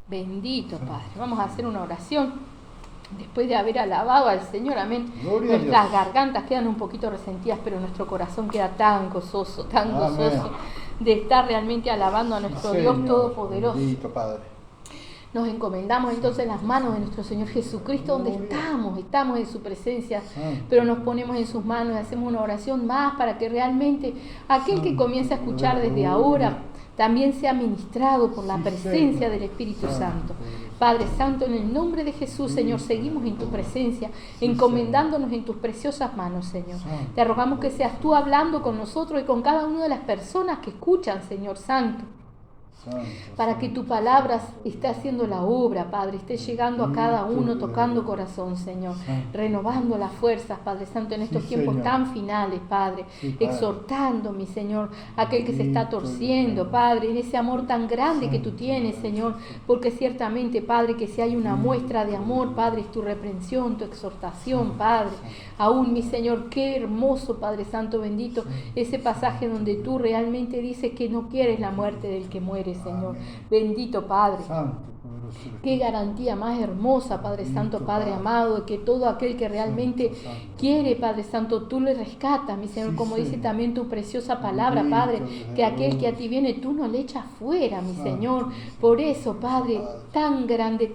Bendito Padre. Vamos a hacer una oración. Después de haber alabado al Señor, amén. Gloria a Nuestras Dios. gargantas quedan un poquito resentidas, pero nuestro corazón queda tan gozoso Amén. de estar realmente alabando a nuestro Dios Señor, Todopoderoso. bendito Padre. Nos encomendamos entonces en las manos de nuestro Señor Jesucristo, donde estamos en su presencia, pero nos ponemos en sus manos y hacemos una oración más para que realmente aquel que comience a escuchar desde ahora también sea ministrado por la presencia del Espíritu Santo. Padre Santo, en el nombre de Jesús, Señor, seguimos en tu presencia, encomendándonos en tus preciosas manos, Señor. Te rogamos que seas tú hablando con nosotros y con cada una de las personas que escuchan, Señor Santo, para que tu palabra esté haciendo la obra, Padre, esté llegando a cada uno, tocando corazón, Señor, renovando las fuerzas, Padre Santo, en estos tiempos Señor. tan finales, Padre, Sí, Padre. exhortando, mi Señor, a aquel que se está torciendo, Padre, en ese amor tan grande que tú tienes, Señor, porque ciertamente, Padre, que si hay una muestra de amor, Padre, es tu reprensión, tu exhortación, Padre, aún, mi Señor, qué hermoso, Padre Santo bendito, ese pasaje donde tú realmente dices que no quieres la muerte del que muere, Señor. Bendito Padre. Santo, poderoso. Qué garantía más hermosa, Padre Santo, Padre amado, que todo aquel que realmente quiere, Padre Santo, tú le rescatas, mi Señor, como dice también tu preciosa palabra, Padre, que aquel que a ti viene, tú no le echas fuera, mi Señor. Por eso, Padre, tan grande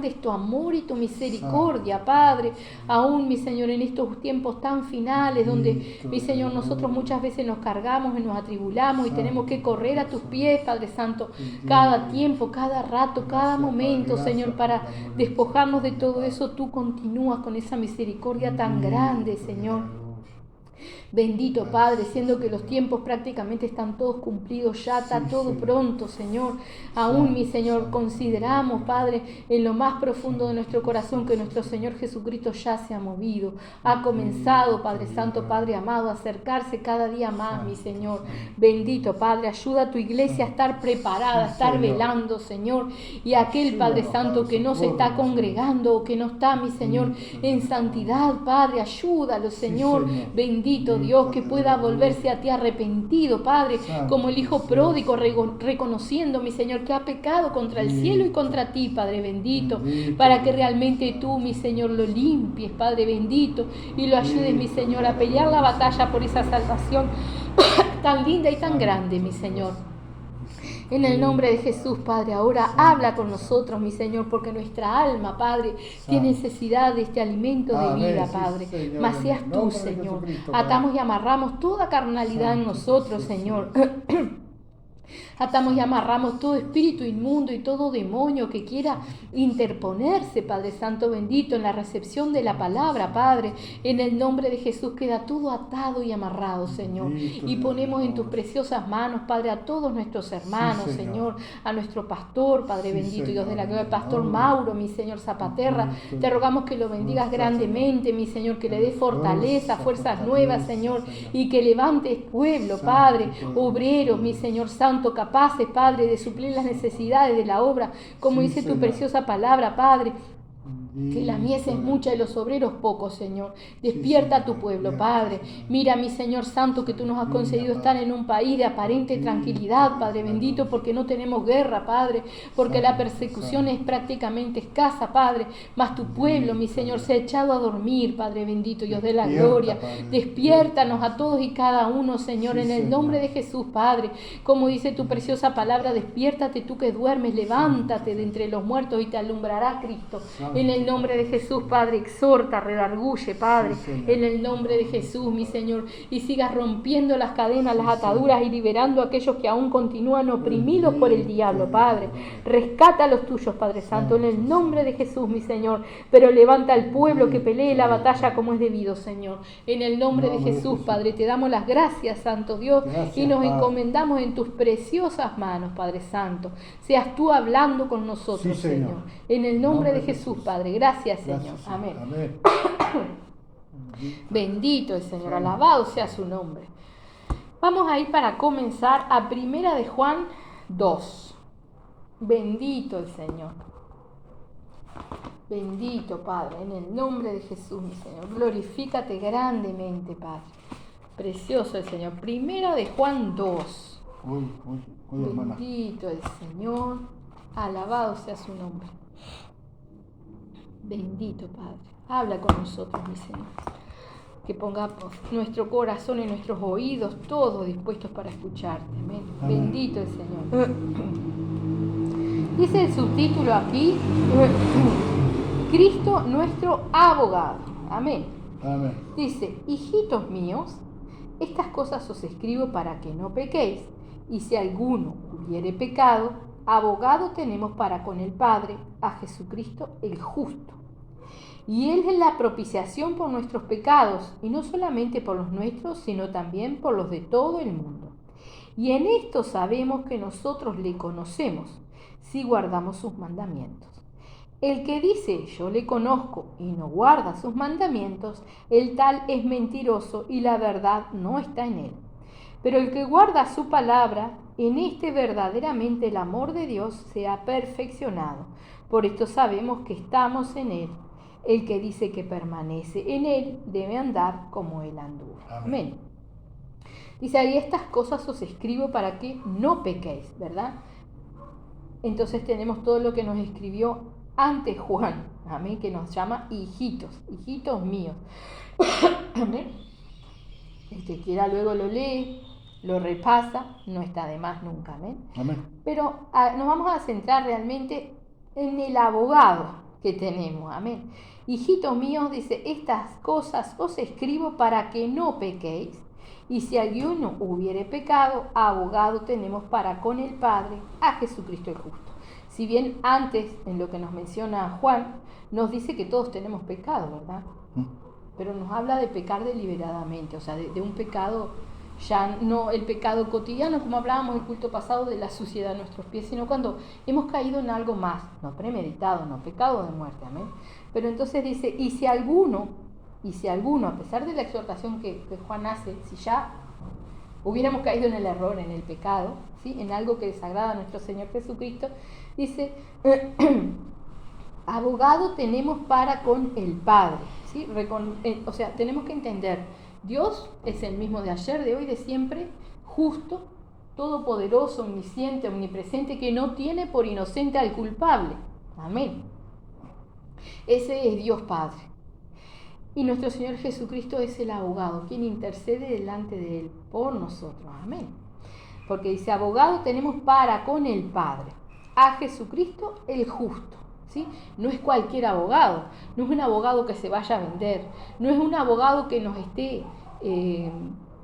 es tu amor y tu misericordia, Padre, aún, mi Señor, en estos tiempos tan finales, donde, mi Señor, nosotros muchas veces nos cargamos y nos atribulamos y tenemos que correr a tus pies, Padre Santo, cada tiempo, cada rato, cada momento, Señor, para despojarnos de todo eso. Tú continúas con esa misericordia tan grande, Señor. Bendito Padre, siendo que los tiempos prácticamente están todos cumplidos, ya está todo pronto, Señor. Aún, mi Señor, consideramos, Padre, en lo más profundo de nuestro corazón que nuestro Señor Jesucristo ya se ha movido. Ha comenzado, Padre Santo, Padre amado, a acercarse cada día más, mi Señor. Bendito Padre, ayuda a tu iglesia a estar preparada, a estar velando, Señor. Y aquel, Padre Santo, que no se está congregando o que no está, mi Señor, en santidad, Padre, ayúdalo, Señor. Bendito Dios, que pueda volverse a ti arrepentido, Padre, como el hijo pródigo, reconociendo, mi Señor, que ha pecado contra el cielo y contra ti, Padre bendito, para que realmente tú, mi Señor, lo limpies, Padre bendito, y lo ayudes, mi Señor, a pelear la batalla por esa salvación tan linda y tan grande, mi Señor. En el nombre de Jesús, Padre, ahora habla con nosotros, mi Señor, porque nuestra alma, Padre, tiene necesidad de este alimento de vida, Padre. Mas seas tú, Señor. Atamos y amarramos toda carnalidad en nosotros, Señor. Atamos y amarramos todo espíritu inmundo y todo demonio que quiera interponerse, Padre Santo bendito, en la recepción de la palabra, Padre. En el nombre de Jesús queda todo atado y amarrado, Señor. Y ponemos en tus preciosas manos, Padre, a todos nuestros hermanos, Señor. A nuestro pastor, Padre bendito, Dios de la gloria, el pastor Mauro, mi Señor Zapaterra. Te rogamos que lo bendigas grandemente, mi Señor, que le dé fortaleza, fuerzas nuevas, Señor, y que levantes pueblo, Padre, obreros, mi Señor Santo, capaces, Padre, de suplir las necesidades de la obra, como dice tu preciosa palabra, Padre. Que la mies es mucha y los obreros pocos, Señor. Despierta a tu pueblo, Padre. Mira, mi Señor Santo, que tú nos has concedido estar en un país de aparente tranquilidad, Padre bendito, porque no tenemos guerra, Padre, porque la persecución es prácticamente escasa, Padre. Mas tu pueblo, mi Señor, se ha echado a dormir, Padre bendito, Dios de la gloria. Despiértanos a todos y cada uno, Señor, en el nombre de Jesús, Padre. Como dice tu preciosa palabra, despiértate tú que duermes, levántate de entre los muertos y te alumbrará Cristo. En el nombre de Jesús, Padre, exhorta, redarguye, Padre, en el nombre de Jesús, mi Señor, y sigas rompiendo las cadenas, las ataduras y liberando a aquellos que aún continúan oprimidos por el diablo, Padre. Rescata a los tuyos, Padre Santo, en el nombre de Jesús, mi Señor, pero levanta al pueblo que pelee la batalla como es debido, Señor. En el nombre de Jesús, Padre, te damos las gracias, Santo Dios, y nos encomendamos en tus preciosas manos, Padre Santo. Seas tú hablando con nosotros, Señor. En el nombre de Jesús, Padre. Gracias, Señor. Amén. Bendito el Señor, alabado sea su nombre. Vamos a ir para comenzar a 1 de Juan 2. Bendito el Señor. Bendito, Padre, en el nombre de Jesús, mi Señor. Glorifícate grandemente, Padre. Precioso el Señor. 1 de Juan 2. Bendito el Señor. Alabado sea su nombre. Bendito Padre. Habla con nosotros, mi Señor. Que pongamos nuestro corazón y nuestros oídos todos dispuestos para escucharte. Amén. Bendito el Señor. Dice el subtítulo aquí, Cristo nuestro abogado. Amén. Amén. Dice, hijitos míos, estas cosas os escribo para que no pequéis, y si alguno hubiere pecado, abogado tenemos para con el Padre, a Jesucristo el justo. Y Él es la propiciación por nuestros pecados, y no solamente por los nuestros, sino también por los de todo el mundo. Y en esto sabemos que nosotros le conocemos, si guardamos sus mandamientos. El que dice, yo le conozco, y no guarda sus mandamientos, el tal es mentiroso, y la verdad no está en él. Pero el que guarda su palabra, en este verdaderamente el amor de Dios se ha perfeccionado. Por esto sabemos que estamos en él. El que dice que permanece en él debe andar como él anduvo. Amén. Dice ahí, estas cosas os escribo para que no pequéis, ¿verdad? Entonces tenemos todo lo que nos escribió antes Juan, amén, que nos llama hijitos, hijitos míos. Amén. El que quiera luego lo lee, lo repasa, no está de más nunca, amén. Amén. Pero nos vamos a centrar realmente en el abogado que tenemos, amén. Hijitos míos, dice, estas cosas os escribo para que no pequéis, y si alguno hubiere pecado, abogado tenemos para con el Padre, a Jesucristo el justo. Si bien antes, en lo que nos menciona Juan, nos dice que todos tenemos pecado, ¿verdad? Pero nos habla de pecar deliberadamente, o sea, de un pecado, ya no el pecado cotidiano, como hablábamos el culto pasado, de la suciedad de nuestros pies, sino cuando hemos caído en algo más, no premeditado, no pecado de muerte, amén. Pero entonces dice, y si alguno, a pesar de la exhortación que Juan hace, si ya hubiéramos caído en el error, en el pecado, ¿sí?, en algo que desagrada a nuestro Señor Jesucristo, dice, abogado tenemos para con el Padre, ¿sí? O sea, tenemos que entender, Dios es el mismo de ayer, de hoy, de siempre, justo, todopoderoso, omnisciente, omnipresente, que no tiene por inocente al culpable. Amén. Ese es Dios Padre. Y nuestro Señor Jesucristo es el abogado, quien intercede delante de Él por nosotros. Amén. Porque dice, abogado tenemos para con el Padre, a Jesucristo el justo. ¿Sí? No es cualquier abogado, no es un abogado que se vaya a vender, no es un abogado que nos esté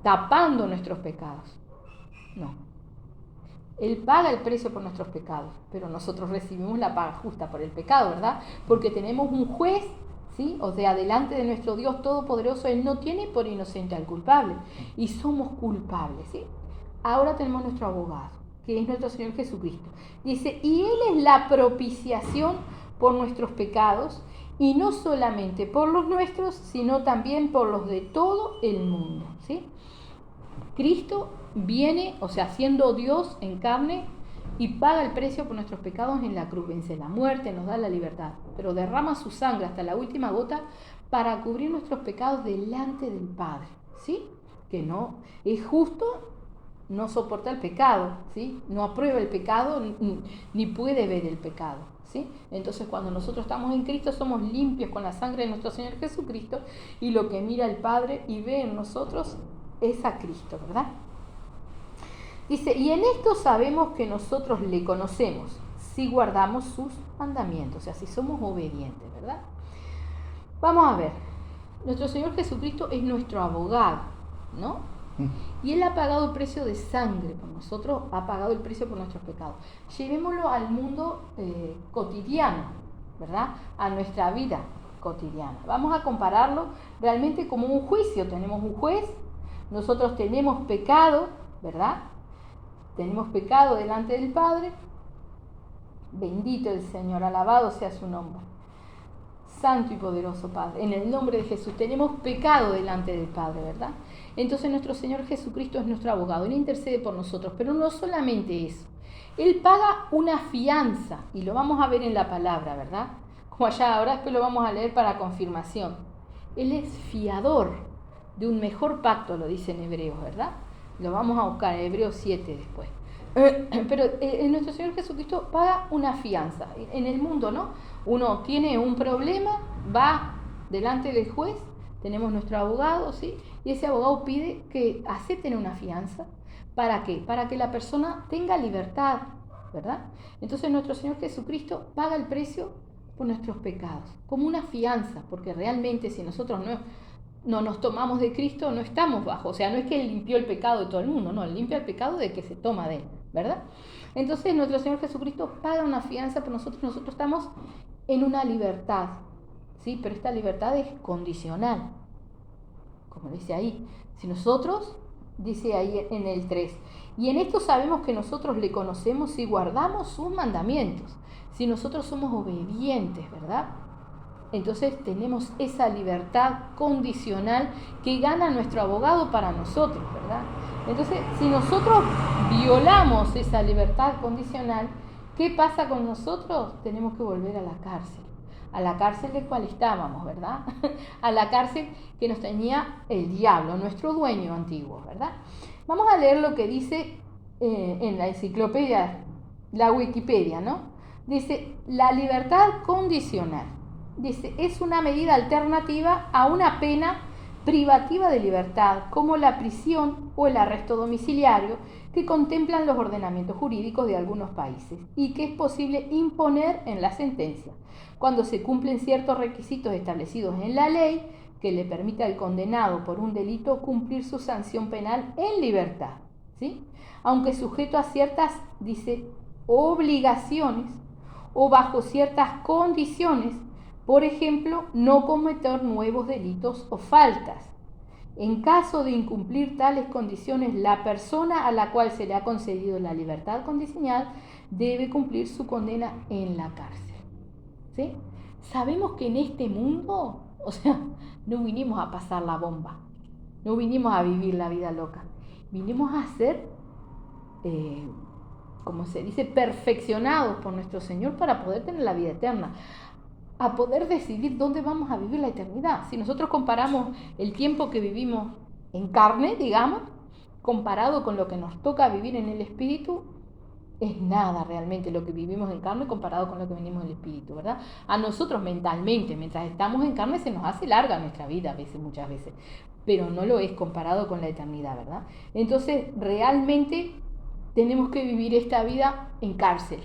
tapando nuestros pecados. No. Él paga el precio por nuestros pecados, pero nosotros recibimos la paga justa por el pecado, ¿verdad? Porque tenemos un juez, ¿sí? O sea, delante de nuestro Dios Todopoderoso, Él no tiene por inocente al culpable, y somos culpables, ¿sí? Ahora tenemos nuestro abogado, que es nuestro Señor Jesucristo. Dice, y Él es la propiciación por nuestros pecados, y no solamente por los nuestros, sino también por los de todo el mundo, ¿sí? Cristo viene, o sea, siendo Dios en carne, y paga el precio por nuestros pecados en la cruz, vence la muerte, nos da la libertad, pero derrama su sangre hasta la última gota para cubrir nuestros pecados delante del Padre, ¿sí? Que no es justo, no soporta el pecado, ¿sí? No aprueba el pecado ni puede ver el pecado, ¿sí? Entonces, cuando nosotros estamos en Cristo, somos limpios con la sangre de nuestro Señor Jesucristo, y lo que mira el Padre y ve en nosotros es a Cristo, ¿verdad? Dice, y en esto sabemos que nosotros le conocemos, si guardamos sus mandamientos, o sea, si somos obedientes, ¿verdad? Vamos a ver, nuestro Señor Jesucristo es nuestro abogado, ¿no? Y Él ha pagado el precio de sangre por nosotros, ha pagado el precio por nuestros pecados. Llevémoslo al mundo cotidiano, ¿verdad? A nuestra vida cotidiana. Vamos a compararlo realmente como un juicio. Tenemos un juez, nosotros tenemos pecado, ¿verdad? Tenemos pecado delante del Padre. Bendito el Señor, alabado sea su nombre. Santo y poderoso Padre, en el nombre de Jesús, tenemos pecado delante del Padre, ¿verdad? Entonces nuestro Señor Jesucristo es nuestro abogado, Él intercede por nosotros, pero no solamente eso, Él paga una fianza, y lo vamos a ver en la palabra, ¿verdad? Como allá, ahora después lo vamos a leer para confirmación. Él es fiador de un mejor pacto, lo dice en Hebreos, ¿verdad? Lo vamos a buscar en Hebreos 7 después. Pero nuestro Señor Jesucristo paga una fianza. En el mundo, ¿no? Uno tiene un problema, va delante del juez, tenemos nuestro abogado, ¿sí? Y ese abogado pide que acepten una fianza. ¿Para qué? Para que la persona tenga libertad, ¿verdad? Entonces nuestro Señor Jesucristo paga el precio por nuestros pecados, como una fianza, porque realmente si nosotros no nos tomamos de Cristo, no estamos bajo. O sea, no es que Él limpió el pecado de todo el mundo, no, Él limpia el pecado de que se toma de Él, ¿verdad? Entonces nuestro Señor Jesucristo paga una fianza por nosotros estamos en una libertad, ¿sí? Pero esta libertad es condicional, como dice ahí. Si nosotros, dice ahí en el 3, y en esto sabemos que nosotros le conocemos si guardamos sus mandamientos, si nosotros somos obedientes, ¿verdad? Entonces tenemos esa libertad condicional que gana nuestro abogado para nosotros, ¿verdad? Entonces, si nosotros violamos esa libertad condicional, ¿qué pasa con nosotros? Tenemos que volver a la cárcel de cual estábamos, ¿verdad? A la cárcel que nos tenía el diablo, nuestro dueño antiguo, ¿verdad? Vamos a leer lo que dice en la enciclopedia, la Wikipedia, ¿no? Dice, la libertad condicional. Dice, es una medida alternativa a una pena privativa de libertad, como la prisión o el arresto domiciliario, que contemplan los ordenamientos jurídicos de algunos países y que es posible imponer en la sentencia, cuando se cumplen ciertos requisitos establecidos en la ley que le permite al condenado por un delito cumplir su sanción penal en libertad, ¿sí? Aunque sujeto a ciertas, dice, obligaciones o bajo ciertas condiciones. Por ejemplo, no cometer nuevos delitos o faltas. En caso de incumplir tales condiciones, la persona a la cual se le ha concedido la libertad condicional debe cumplir su condena en la cárcel, ¿sí? Sabemos que en este mundo, o sea, no vinimos a pasar la bomba, no vinimos a vivir la vida loca, vinimos a ser, como se dice, perfeccionados por nuestro Señor para poder tener la vida eterna, a poder decidir dónde vamos a vivir la eternidad. Si nosotros comparamos el tiempo que vivimos en carne, digamos, comparado con lo que nos toca vivir en el espíritu, es nada realmente lo que vivimos en carne comparado con lo que venimos en el espíritu, ¿verdad? A nosotros mentalmente, mientras estamos en carne, se nos hace larga nuestra vida muchas veces, pero no lo es comparado con la eternidad, ¿verdad? Entonces, realmente tenemos que vivir esta vida en cárcel,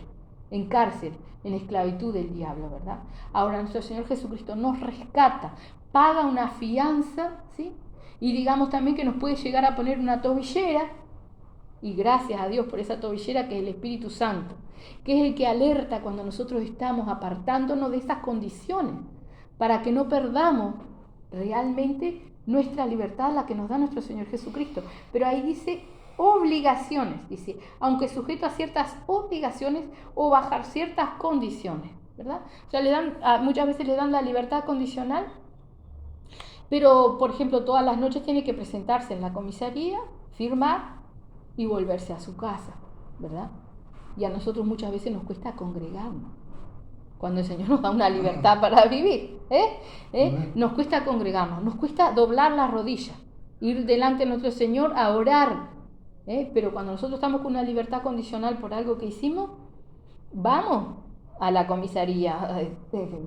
en esclavitud del diablo, ¿verdad? Ahora nuestro Señor Jesucristo nos rescata, paga una fianza, ¿sí? Y digamos también que nos puede llegar a poner una tobillera, y gracias a Dios por esa tobillera que es el Espíritu Santo, que es el que alerta cuando nosotros estamos apartándonos de esas condiciones, para que no perdamos realmente nuestra libertad, la que nos da nuestro Señor Jesucristo. Pero ahí dice obligaciones, dice, aunque sujeto a ciertas obligaciones o bajar ciertas condiciones, ¿verdad? O sea, muchas veces le dan la libertad condicional, pero, por ejemplo, todas las noches tiene que presentarse en la comisaría, firmar y volverse a su casa, ¿verdad? Y a nosotros muchas veces nos cuesta congregarnos, cuando el Señor nos da una libertad para vivir, nos cuesta congregarnos, nos cuesta doblar las rodillas, ir delante de nuestro Señor a orar, pero cuando nosotros estamos con una libertad condicional por algo que hicimos, vamos a la comisaría,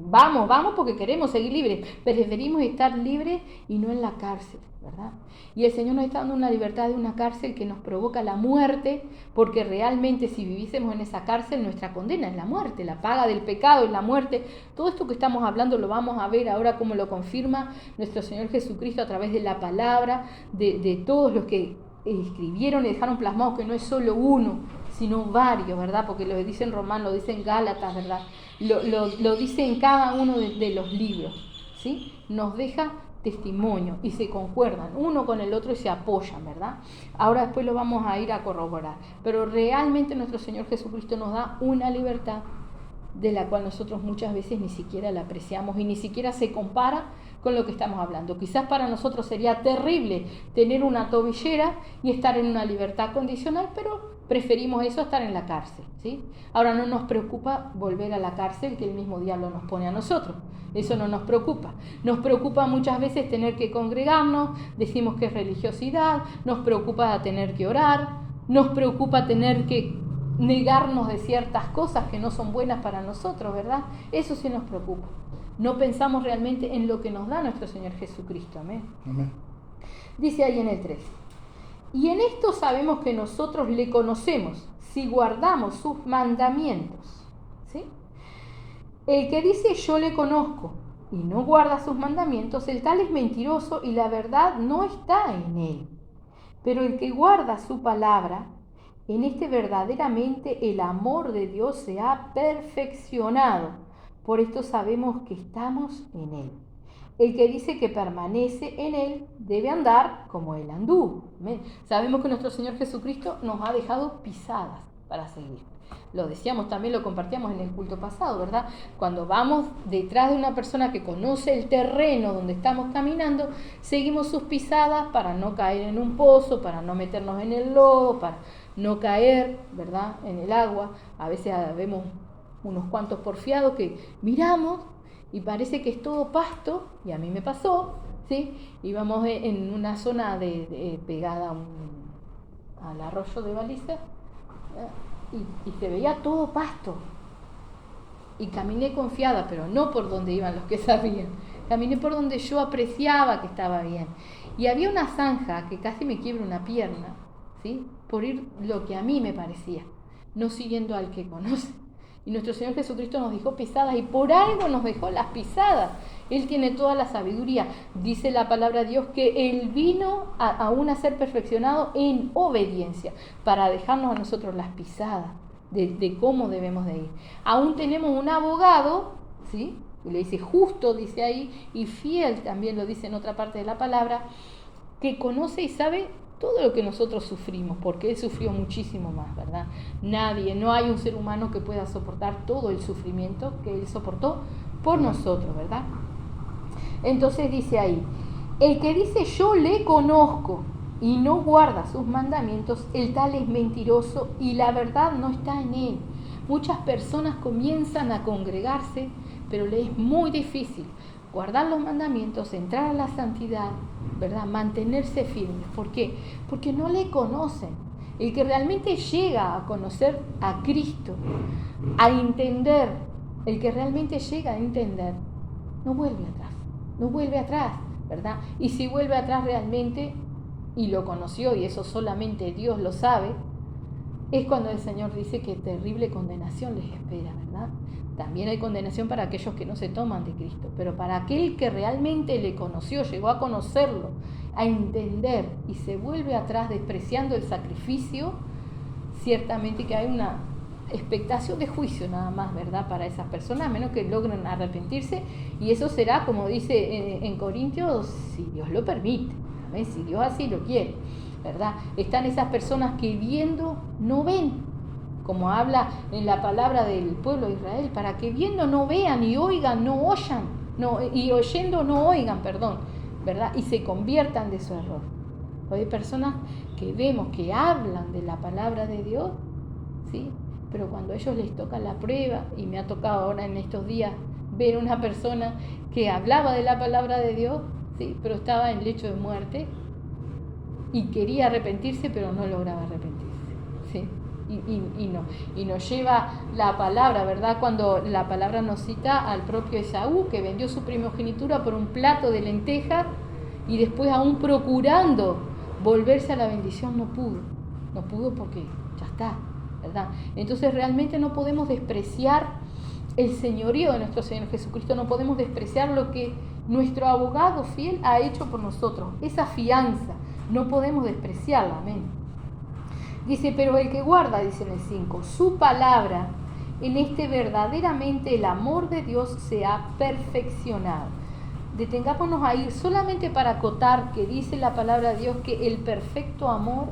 vamos porque queremos seguir libres, preferimos estar libres y no en la cárcel, ¿verdad? Y el Señor nos está dando una libertad de una cárcel que nos provoca la muerte, porque realmente si viviésemos en esa cárcel, nuestra condena es la muerte, la paga del pecado es la muerte. Todo esto que estamos hablando lo vamos a ver ahora como lo confirma nuestro Señor Jesucristo a través de la palabra, de todos los que escribieron y dejaron plasmados, que no es solo uno, sino varios, ¿verdad? Porque lo dice en Román, lo dice en Gálatas, ¿verdad? Lo dice en cada uno de los libros, ¿sí? Nos deja testimonio y se concuerdan uno con el otro y se apoyan, ¿verdad? Ahora después lo vamos a ir a corroborar, pero realmente nuestro Señor Jesucristo nos da una libertad de la cual nosotros muchas veces ni siquiera la apreciamos y ni siquiera se compara con lo que estamos hablando. Quizás para nosotros sería terrible tener una tobillera y estar en una libertad condicional, pero preferimos eso a estar en la cárcel, ¿sí? Ahora no nos preocupa volver a la cárcel que el mismo diablo nos pone a nosotros. Eso no nos preocupa. Nos preocupa muchas veces tener que congregarnos, decimos que es religiosidad, nos preocupa tener que orar, nos preocupa tener que negarnos de ciertas cosas que no son buenas para nosotros, ¿verdad? Eso sí nos preocupa. No pensamos realmente en lo que nos da nuestro Señor Jesucristo. Amén. Amén. Dice ahí en el 3. Y en esto sabemos que nosotros le conocemos, si guardamos sus mandamientos. ¿Sí? El que dice yo le conozco y no guarda sus mandamientos, el tal es mentiroso y la verdad no está en él. Pero el que guarda su palabra, en este verdaderamente el amor de Dios se ha perfeccionado. Por esto sabemos que estamos en él. El que dice que permanece en él debe andar como él anduvo. ¿Amén? Sabemos que nuestro Señor Jesucristo nos ha dejado pisadas para seguir. Lo decíamos también, lo compartíamos en el culto pasado, ¿verdad? Cuando vamos detrás de una persona que conoce el terreno donde estamos caminando, seguimos sus pisadas para no caer en un pozo, para no meternos en el lodo, para no caer, ¿verdad?, en el agua. A veces vemos unos cuantos porfiados que miramos y parece que es todo pasto, y a mí me pasó, ¿sí? Íbamos en una zona pegada al arroyo de Baliza, y se veía todo pasto. Y caminé confiada, pero no por donde iban los que sabían. Caminé por donde yo apreciaba que estaba bien. Y había una zanja que casi me quiebra una pierna, ¿sí?, por ir lo que a mí me parecía, no siguiendo al que conoce. Y nuestro Señor Jesucristo nos dejó pisadas, y por algo nos dejó las pisadas. Él tiene toda la sabiduría. Dice la palabra de Dios que Él vino aún a ser perfeccionado en obediencia, para dejarnos a nosotros las pisadas de cómo debemos de ir. Aún tenemos un abogado, ¿sí?, y le dice justo, dice ahí, y fiel también lo dice en otra parte de la palabra, que conoce y sabe todo lo que nosotros sufrimos, porque Él sufrió muchísimo más, ¿verdad? Nadie, no hay un ser humano que pueda soportar todo el sufrimiento que Él soportó por nosotros, ¿verdad? Entonces dice ahí, el que dice yo le conozco y no guarda sus mandamientos, el tal es mentiroso y la verdad no está en él. Muchas personas comienzan a congregarse, pero les es muy difícil guardar los mandamientos, entrar a la santidad, ¿verdad?, mantenerse firmes. ¿Por qué? Porque no le conocen. El que realmente llega a conocer a Cristo, a entender, el que realmente llega a entender, no vuelve atrás, ¿verdad? Y si vuelve atrás realmente, y lo conoció, y eso solamente Dios lo sabe, es cuando el Señor dice que terrible condenación les espera, ¿verdad? También hay condenación para aquellos que no se toman de Cristo, pero para aquel que realmente le conoció, llegó a conocerlo, a entender y se vuelve atrás despreciando el sacrificio, ciertamente que hay una expectación de juicio nada más, ¿verdad?, para esas personas, a menos que logren arrepentirse, y eso será, como dice en Corintios, si Dios lo permite, ¿sabes?, si Dios así lo quiere, ¿verdad? Están esas personas que viendo no ven, como habla en la palabra del pueblo de Israel, para que viendo no vean, y oigan no oyan, y oyendo no oigan, ¿verdad?, y se conviertan de su error. Hay personas que vemos que hablan de la palabra de Dios, ¿sí?, pero cuando a ellos les toca la prueba, y me ha tocado ahora en estos días ver una persona que hablaba de la palabra de Dios, ¿sí?, pero estaba en lecho de muerte y quería arrepentirse, pero no lograba arrepentirse, ¿sí? Y nos lleva la palabra, ¿verdad?, cuando la palabra nos cita al propio Esaú, que vendió su primogenitura por un plato de lentejas, y después, aún procurando volverse a la bendición, no pudo porque ya está, ¿verdad? Entonces realmente no podemos despreciar el señorío de nuestro Señor Jesucristo, no podemos despreciar lo que nuestro abogado fiel ha hecho por nosotros, esa fianza, no podemos despreciarla, amén. Dice, pero el que guarda, dice en el 5, su palabra, en este verdaderamente el amor de Dios se ha perfeccionado. Detengámonos ahí solamente para acotar que dice la palabra de Dios que el perfecto amor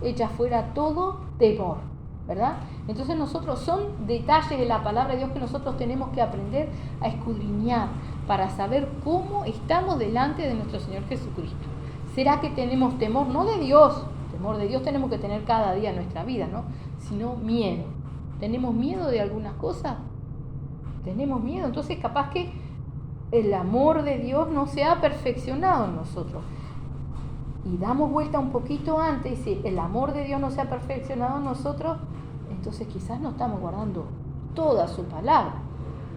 echa fuera todo temor, ¿verdad? Entonces nosotros, son detalles de la palabra de Dios que nosotros tenemos que aprender a escudriñar para saber cómo estamos delante de nuestro Señor Jesucristo. ¿Será que tenemos temor? No de Dios. Temor de Dios tenemos que tener cada día en nuestra vida, ¿no?, sino miedo. ¿Tenemos miedo de algunas cosas? Tenemos miedo. Entonces capaz que el amor de Dios no se ha perfeccionado en nosotros. y damos vuelta un poquito antes, y si el amor de Dios no se ha perfeccionado en nosotros, entonces quizás no estamos guardando toda su palabra.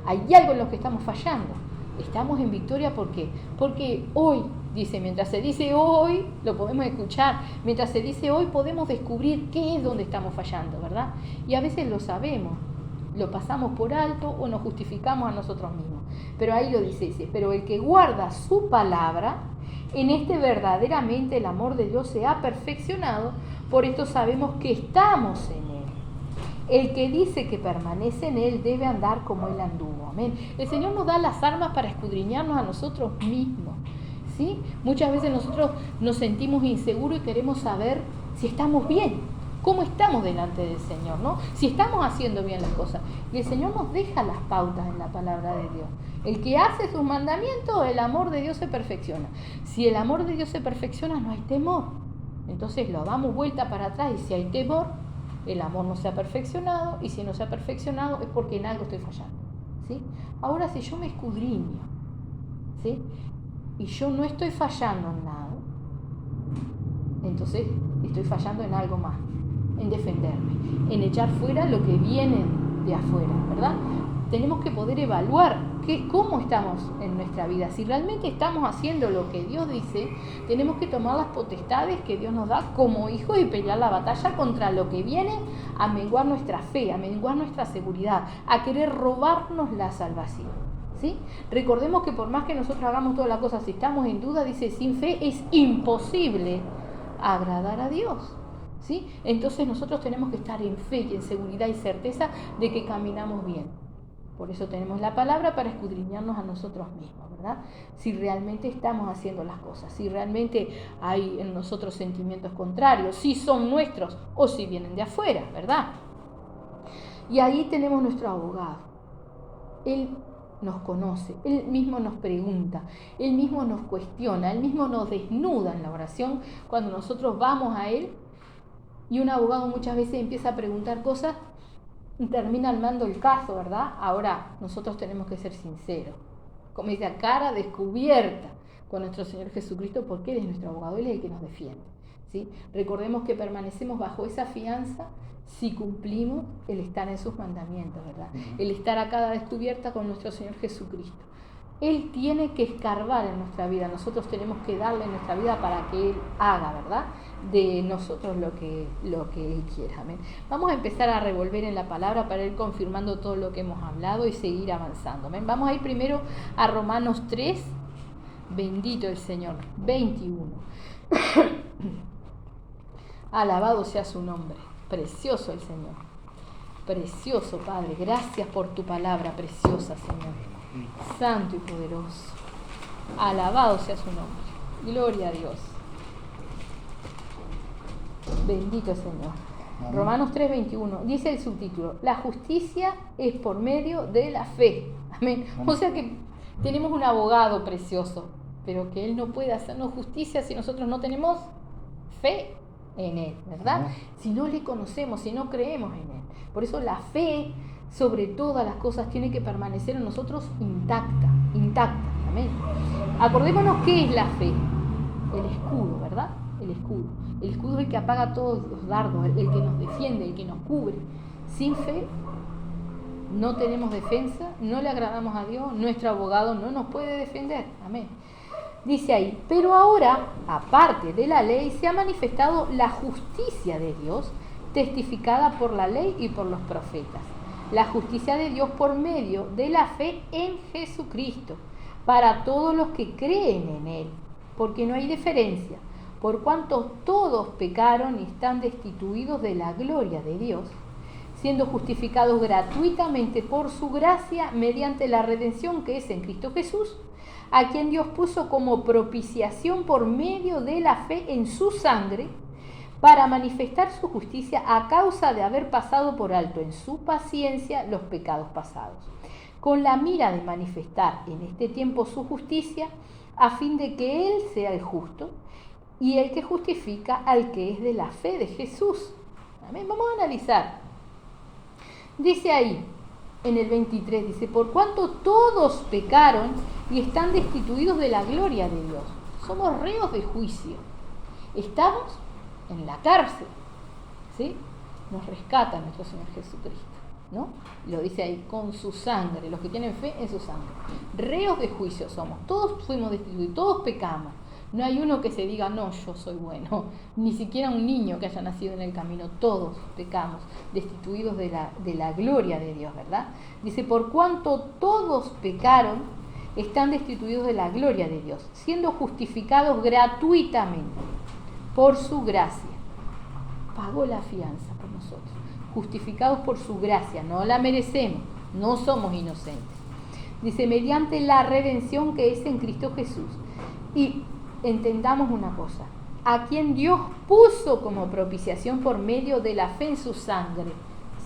Hay algo en lo que estamos fallando. Estamos en victoria, ¿por qué? Porque hoy, dice, mientras se dice hoy, lo podemos escuchar, mientras se dice hoy podemos descubrir qué es donde estamos fallando, ¿verdad? Y a veces lo sabemos, lo pasamos por alto o nos justificamos a nosotros mismos. Pero ahí lo dice, pero el que guarda su palabra, en este verdaderamente el amor de Dios se ha perfeccionado, por esto sabemos que estamos en Él. El que dice que permanece en Él debe andar como Él anduvo. Amén. El Señor nos da las armas para escudriñarnos a nosotros mismos, ¿sí? Muchas veces nosotros nos sentimos inseguros y queremos saber si estamos bien, cómo estamos delante del Señor, ¿no? Si estamos haciendo bien las cosas. Y el Señor nos deja las pautas en la palabra de Dios. El que hace sus mandamientos, el amor de Dios se perfecciona. Si el amor de Dios se perfecciona, no hay temor. Entonces lo damos vuelta para atrás, y si hay temor, el amor no se ha perfeccionado, y si no se ha perfeccionado es porque en algo estoy fallando, ¿sí? Ahora, si yo me escudriño, ¿sí?, y yo no estoy fallando en nada, entonces estoy fallando en algo más, en defenderme, en echar fuera lo que viene de afuera, ¿verdad? Tenemos que poder evaluar cómo estamos en nuestra vida. Si realmente estamos haciendo lo que Dios dice, tenemos que tomar las potestades que Dios nos da como hijos y pelear la batalla contra lo que viene a menguar nuestra fe, a menguar nuestra seguridad, a querer robarnos la salvación, ¿sí? Recordemos que por más que nosotros hagamos todas las cosas, si estamos en duda, dice, sin fe es imposible agradar a Dios, ¿sí? Entonces nosotros tenemos que estar en fe y en seguridad y certeza de que caminamos bien. Por eso tenemos la palabra para escudriñarnos a nosotros mismos, ¿verdad? Si realmente estamos haciendo las cosas, si realmente hay en nosotros sentimientos contrarios, si son nuestros o si vienen de afuera, ¿verdad? Y ahí tenemos nuestro abogado. Él nos conoce, Él mismo nos pregunta, Él mismo nos cuestiona, Él mismo nos desnuda en la oración cuando nosotros vamos a Él. Y un abogado muchas veces empieza a preguntar cosas y termina armando el caso, ¿verdad? Ahora, nosotros tenemos que ser sinceros, como dice, a cara descubierta con nuestro Señor Jesucristo, porque Él es nuestro abogado, Él es el que nos defiende, ¿sí? Recordemos que permanecemos bajo esa fianza si cumplimos el estar en sus mandamientos, ¿verdad? El estar a cara descubierta con nuestro Señor Jesucristo. Él tiene que escarbar en nuestra vida, nosotros tenemos que darle en nuestra vida para que Él haga, ¿verdad?, de nosotros lo que Él quiera. Amén. Vamos a empezar a revolver en la palabra para ir confirmando todo lo que hemos hablado y seguir avanzando. Amén. Vamos a ir primero a Romanos 3, bendito el Señor, 21. Alabado sea su nombre, precioso el Señor, precioso Padre, gracias por tu palabra preciosa, Señor, santo y poderoso, alabado sea su nombre, gloria a Dios. Bendito Señor. Amén. Romanos 3:21, dice el subtítulo, la justicia es por medio de la fe. Amén. Amén. O sea que tenemos un abogado precioso, pero que Él no puede hacernos justicia si nosotros no tenemos fe en Él, ¿verdad? Amén. Si no le conocemos, si no creemos en Él. Por eso la fe sobre todas las cosas tiene que permanecer en nosotros intacta. Amén. Acordémonos qué es la fe. El escudo, ¿verdad? El escudo es el que apaga todos los dardos, el que nos defiende, el que nos cubre. Sin fe no tenemos defensa, no le agradamos a Dios, nuestro abogado no nos puede defender. Amén. Dice ahí, pero ahora, aparte de la ley, se ha manifestado la justicia de Dios, testificada por la ley y por los profetas. La justicia de Dios por medio de la fe en Jesucristo, para todos los que creen en Él, porque no hay diferencia. Por cuanto todos pecaron y están destituidos de la gloria de Dios, siendo justificados gratuitamente por su gracia mediante la redención que es en Cristo Jesús, a quien Dios puso como propiciación por medio de la fe en su sangre, para manifestar su justicia a causa de haber pasado por alto en su paciencia los pecados pasados, con la mira de manifestar en este tiempo su justicia, a fin de que Él sea el justo y el que justifica al que es de la fe de Jesús. Amén. Vamos a analizar. Dice ahí, en el 23, dice, por cuanto todos pecaron y están destituidos de la gloria de Dios. Somos reos de juicio. Estamos en la cárcel, ¿sí? Nos rescata nuestro Señor Jesucristo, ¿no? Lo dice ahí, con su sangre, los que tienen fe en su sangre. Reos de juicio somos, todos fuimos destituidos, todos pecamos. No hay uno que se diga, no, yo soy bueno, ni siquiera un niño que haya nacido en el camino, todos pecamos, destituidos de la gloria de Dios, ¿verdad? Dice, por cuanto todos pecaron, están destituidos de la gloria de Dios, siendo justificados gratuitamente por su gracia. Pagó la fianza por nosotros, justificados por su gracia, no la merecemos, no somos inocentes. Dice, mediante la redención que es en Cristo Jesús. Y entendamos una cosa, a quien Dios puso como propiciación por medio de la fe en su sangre,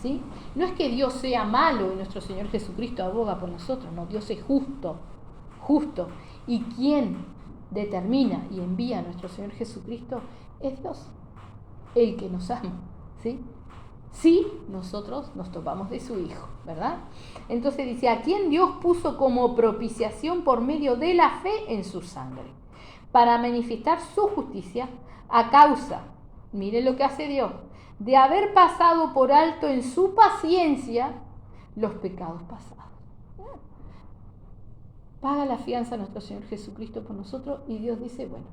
¿sí? No es que Dios sea malo y nuestro Señor Jesucristo aboga por nosotros, no, Dios es justo. Y quien determina y envía a nuestro Señor Jesucristo es Dios, el que nos ama, ¿sí? Si nosotros nos topamos de su Hijo, ¿verdad? Entonces dice, a quien Dios puso como propiciación por medio de la fe en su sangre, para manifestar su justicia a causa, mire lo que hace Dios, de haber pasado por alto en su paciencia los pecados pasados. Paga la fianza a nuestro Señor Jesucristo por nosotros y Dios dice, bueno,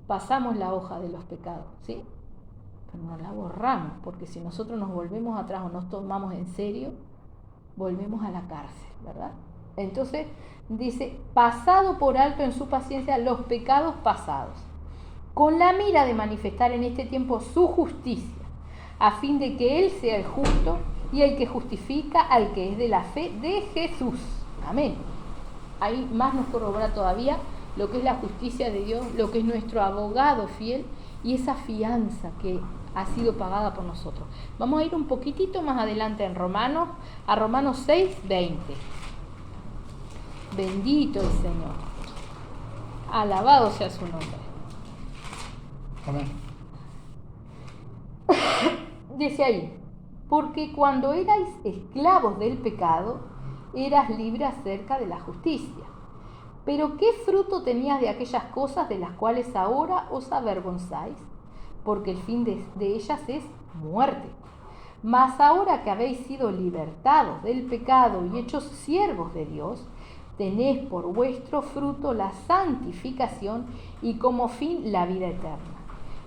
pasamos la hoja de los pecados, ¿sí? Pero no la borramos, porque si nosotros nos volvemos atrás o nos tomamos en serio, volvemos a la cárcel, ¿verdad? Entonces dice, pasado por alto en su paciencia los pecados pasados, con la mira de manifestar en este tiempo su justicia, a fin de que Él sea el justo y el que justifica al que es de la fe de Jesús. Amén. Ahí más nos corrobora todavía lo que es la justicia de Dios, lo que es nuestro abogado fiel y esa fianza que ha sido pagada por nosotros. Vamos a ir un poquitito más adelante en Romanos, a Romanos 6:20. Bendito el Señor. Alabado sea su nombre. Amén. Dice ahí, porque cuando erais esclavos del pecado, eras libre acerca de la justicia. Pero ¿qué fruto tenías de aquellas cosas de las cuales ahora os avergonzáis? Porque el fin de ellas es muerte. Mas ahora que habéis sido libertados del pecado y hechos siervos de Dios, tenéis por vuestro fruto la santificación y como fin la vida eterna.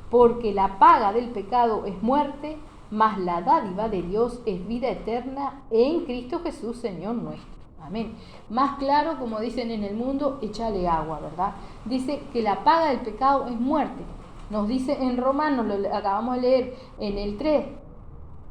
Porque la paga del pecado es muerte, mas la dádiva de Dios es vida eterna en Cristo Jesús, Señor nuestro. Amén. Más claro, como dicen en el mundo, échale agua, ¿verdad? Dice que la paga del pecado es muerte. Nos dice en Romanos, lo acabamos de leer en el 3,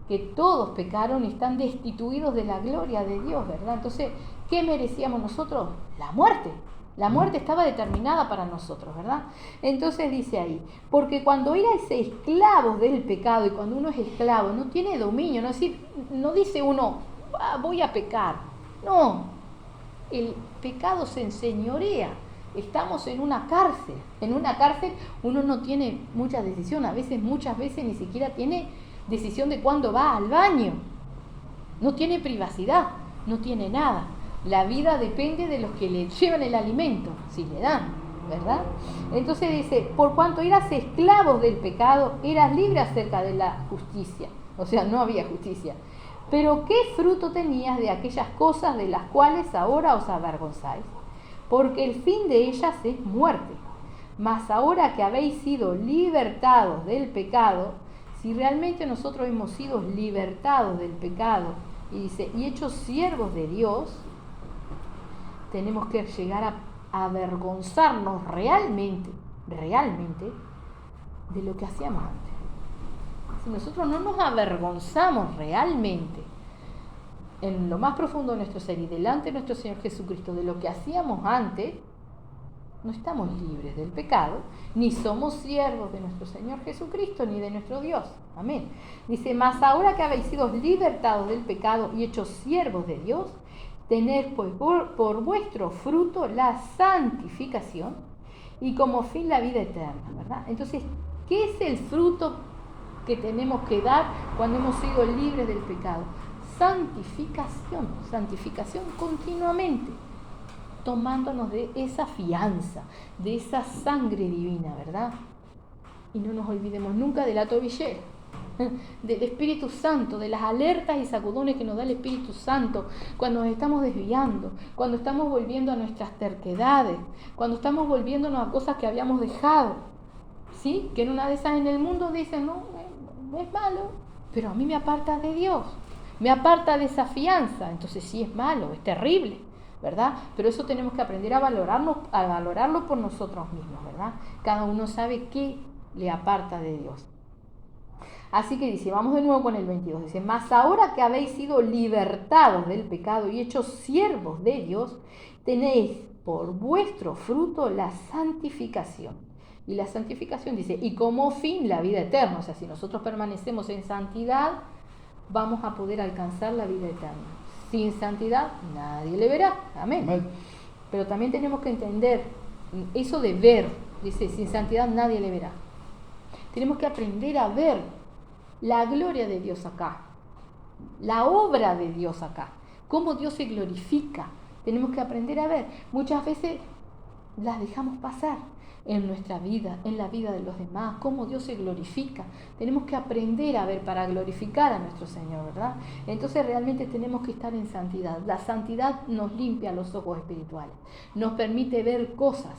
que todos pecaron y están destituidos de la gloria de Dios, ¿verdad? Entonces, ¿qué merecíamos nosotros? La muerte. La muerte estaba determinada para nosotros, ¿verdad? Entonces dice ahí, porque cuando erais esclavos del pecado, y cuando uno es esclavo, no tiene dominio, no dice uno, voy a pecar. No, el pecado se enseñorea. Estamos en una cárcel. En una cárcel uno no tiene mucha decisión, muchas veces ni siquiera tiene decisión de cuándo va al baño. No tiene privacidad, no tiene nada. La vida depende de los que le llevan el alimento, si le dan, ¿verdad? Entonces dice, por cuanto eras esclavos del pecado, eras libre acerca de la justicia. O sea, no había justicia. Pero ¿qué fruto tenías de aquellas cosas de las cuales ahora os avergonzáis? Porque el fin de ellas es muerte. Mas ahora que habéis sido libertados del pecado, si realmente nosotros hemos sido libertados del pecado, y dice, y hechos siervos de Dios, tenemos que llegar a avergonzarnos realmente de lo que hacíamos antes. Si nosotros no nos avergonzamos realmente en lo más profundo de nuestro ser y delante de nuestro Señor Jesucristo de lo que hacíamos antes, no estamos libres del pecado, ni somos siervos de nuestro Señor Jesucristo, ni de nuestro Dios. Amén. Dice, mas ahora que habéis sido libertados del pecado y hechos siervos de Dios, tened pues por vuestro fruto la santificación y como fin la vida eterna, ¿verdad? Entonces, ¿qué es el fruto que tenemos que dar cuando hemos sido libres del pecado? Santificación continuamente, tomándonos de esa fianza, de esa sangre divina, ¿verdad? Y no nos olvidemos nunca de la tobillera, del Espíritu Santo, de las alertas y sacudones que nos da el Espíritu Santo cuando nos estamos desviando, cuando estamos volviendo a nuestras terquedades, cuando estamos volviéndonos a cosas que habíamos dejado, ¿sí? Que en una de esas en el mundo dicen, no es malo, pero a mí me aparta de Dios, me aparta de esa fianza, entonces sí es malo, es terrible, ¿verdad? Pero eso tenemos que aprender a valorarlo por nosotros mismos, ¿verdad? Cada uno sabe qué le aparta de Dios. Así que dice, vamos de nuevo con el 22, dice, mas ahora que habéis sido libertados del pecado y hechos siervos de Dios, tenéis por vuestro fruto la santificación. Y la santificación dice, y como fin la vida eterna. O sea, si nosotros permanecemos en santidad, vamos a poder alcanzar la vida eterna. Sin santidad nadie le verá. Amén. Amén. Pero también tenemos que entender eso de ver. Dice, sin santidad nadie le verá. Tenemos que aprender a ver la gloria de Dios acá, la obra de Dios acá, cómo Dios se glorifica. Tenemos que aprender a ver. Muchas veces las dejamos pasar en nuestra vida, en la vida de los demás, cómo Dios se glorifica. Tenemos que aprender a ver para glorificar a nuestro Señor, ¿verdad? Entonces realmente tenemos que estar en santidad. La santidad nos limpia los ojos espirituales, nos permite ver cosas,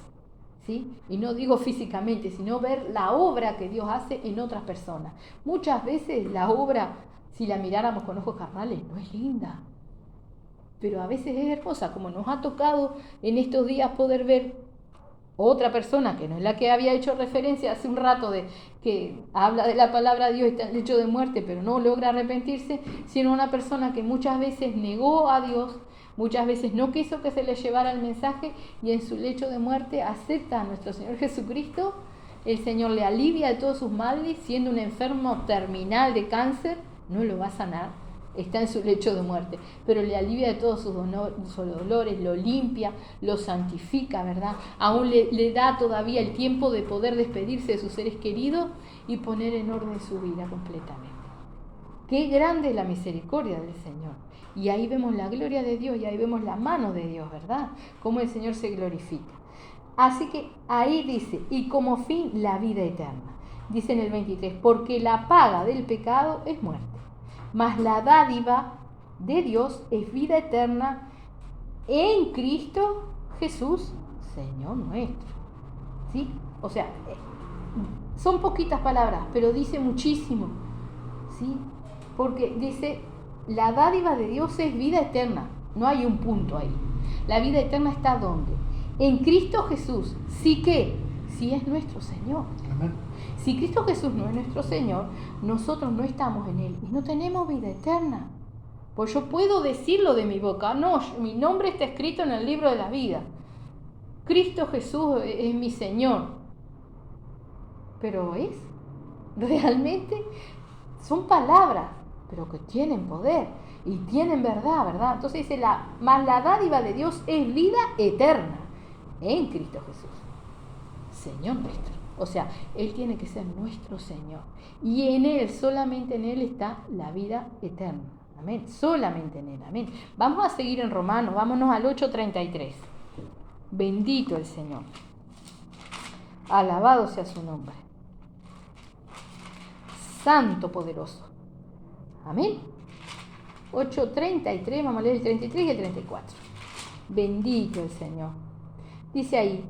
¿sí? Y no digo físicamente, sino ver la obra que Dios hace en otras personas. Muchas veces la obra, si la miráramos con ojos carnales, no es linda, pero a veces es hermosa, como nos ha tocado en estos días poder ver otra persona que no es la que había hecho referencia hace un rato, de que habla de la palabra de Dios y está en el lecho de muerte, pero no logra arrepentirse, sino una persona que muchas veces negó a Dios, muchas veces no quiso que se le llevara el mensaje, y en su lecho de muerte acepta a nuestro Señor Jesucristo. El Señor le alivia de todos sus males, siendo un enfermo terminal de cáncer, no lo va a sanar, está en su lecho de muerte, pero le alivia de todos sus dolores, lo limpia, lo santifica, ¿verdad? Aún le da todavía el tiempo de poder despedirse de sus seres queridos y poner en orden su vida completamente. Qué grande es la misericordia del Señor. Y ahí vemos la gloria de Dios, y ahí vemos la mano de Dios, ¿verdad? Cómo el Señor se glorifica. Así que ahí dice, y como fin la vida eterna. Dice en el 23, porque la paga del pecado es muerte, mas la dádiva de Dios es vida eterna en Cristo Jesús, Señor nuestro. ¿Sí? O sea, son poquitas palabras, pero dice muchísimo. ¿Sí? Porque dice, la dádiva de Dios es vida eterna. No hay un punto ahí. La vida eterna está ¿dónde? En Cristo Jesús. ¿Sí que? Sí es nuestro Señor. Amén. Si Cristo Jesús no es nuestro Señor, nosotros no estamos en Él y no tenemos vida eterna. Pues yo puedo decirlo de mi boca, no, mi nombre está escrito en el libro de la vida. Cristo Jesús es mi Señor. Pero es, realmente son palabras, pero que tienen poder y tienen verdad, ¿verdad? Entonces dice, mas la dádiva de Dios es vida eterna en Cristo Jesús, Señor nuestro. O sea, Él tiene que ser nuestro Señor. Y en Él, solamente en Él está la vida eterna. Amén. Solamente en Él. Amén. Vamos a seguir en Romanos. Vámonos al 8:33. Bendito el Señor. Alabado sea su nombre. Santo, poderoso. Amén. 8:33. Vamos a leer el 33 y el 34. Bendito el Señor. Dice ahí,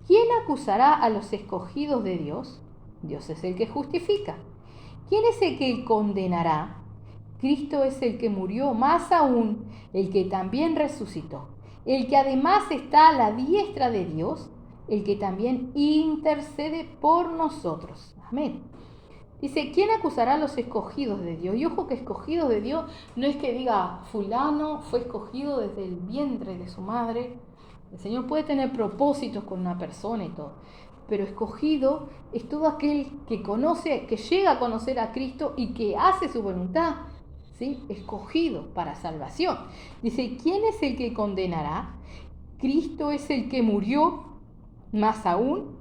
¿quién acusará a los escogidos de Dios? Dios es el que justifica. ¿Quién es el que condenará? Cristo es el que murió, más aún, el que también resucitó, el que además está a la diestra de Dios, el que también intercede por nosotros. Amén. Dice, ¿quién acusará a los escogidos de Dios? Y ojo que escogidos de Dios no es que diga, fulano fue escogido desde el vientre de su madre. El Señor puede tener propósitos con una persona y todo, pero escogido es todo aquel que conoce, que llega a conocer a Cristo y que hace su voluntad, ¿sí? Escogido para salvación. Dice, ¿quién es el que condenará? Cristo es el que murió, más aún,